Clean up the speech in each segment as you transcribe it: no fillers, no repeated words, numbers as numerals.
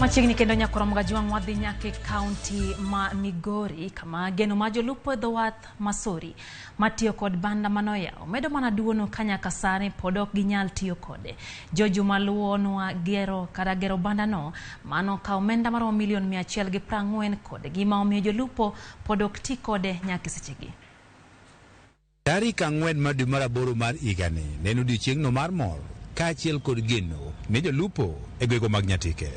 Machiegni kendo nyakoro mga juang wadhi nyake kaunti ma Migori kama geno ma jolupo e dho wath Masori matiyo kod banda manoyaw medo mana duono kanyaka sani pod ok ginyal tiyo kode. Jojuma luonwa gero banda no mano ka omenda maromo milion 140 kode gima omiyo jolupo pod ok ti kode nyaka sechegi. Tarik 4 dwe mar 8 mar higani neno odiechieng'no mar mor kaachiel kod geno ne jolupo e gwego mag Nyatike.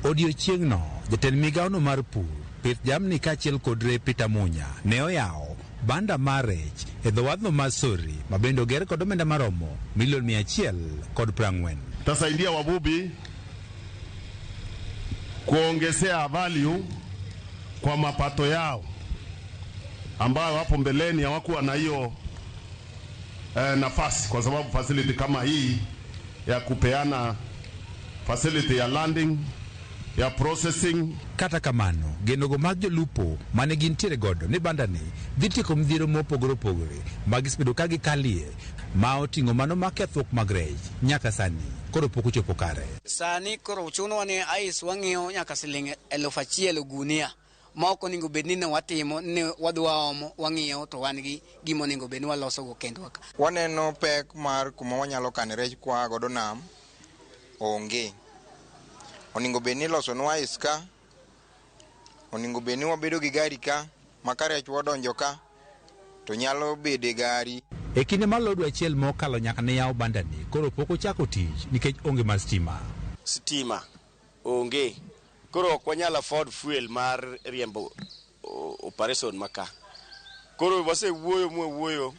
Odiechieng'no jatend migaono mar pur, pith jamni kaachiel kod Peter Munya ne oyawo banda mar rech e dho wadhno Masori mabende oger kod omenda maromo milion 140. Tasaidia wavuvi kuongezea value kwa mapato yao ambayo hapo mbeleni hawakuwa na hiyo nafasi, kwa sababu facility kama hii ya kupeana facility ya landing ya processing. Kata kamano genogo mag jolupo mane gintiere godo ni bandani dhi tieko midhiero mopogore opogore magisebedo ka gikalie ma oting'o mano makethruok mag rech nyaka sani koro pok ochopo kare. Sani koro chuno ni ais wang'iyo nyaka siling 1,000 gunia ma ok onego bed ni watimo ne wadwa omo wang'iyo to wan gi gimo onego bed ni waloso go kendwa. Waneno pek mar kuma wanyalo kane rech kwa godo nam onge. Onego bed ni loso nwa iska, onego bed ni wabedo gi gari ka maka rech wadonjo ka to nyalo bede gari. E kinde mar lodo achiel mokalo nyaka ne yaw bandani koro pok ochako tich nikech onge mar stima onge. Koro ok wanyal afford fuel mar riembo operation maka. Koro wasewuoyo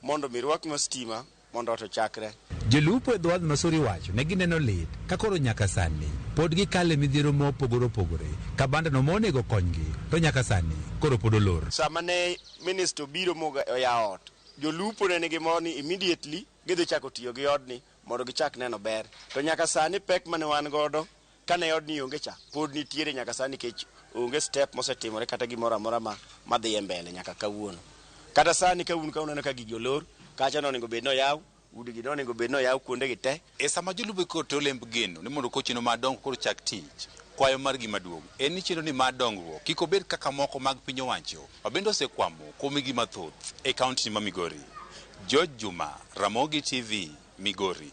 mondo mirwaknwa stima mondo to chakre. Jolupo e dho wadh Masori wacho ne gineno lit ka koro nyaka sani pod gikale midhiero mopogore opogore ka bandano monego konygi to nyaka sani koro pod olor. Sama ne minister biro moga oyawo ot, jolupo ne nigi moni immediately gidhi chako tiyo gi odni mondo gichak neno ber. To nyaka sani pek mane wan godo kane odni onge cha pod nitiere nyaka sani kech onge step mosetimore kata gimoro amora ma dhi mbele nyaka kawuono. Kata sani kawuono ka uneno ka gigi olor kacha no onego bed no yaw udi gi onego bed no yaw kuonde gi te. E sama jolupo koro to lemb geno ni mondo kochino madongo koro chak tich kwayo mar gima duong' en ni chino ni madongruok kik obed kaka moko mag piny owacho mabende osekwamo kuom gima mathoth e kaunti ma Migori. George Juma, Ramogi TV, Migori.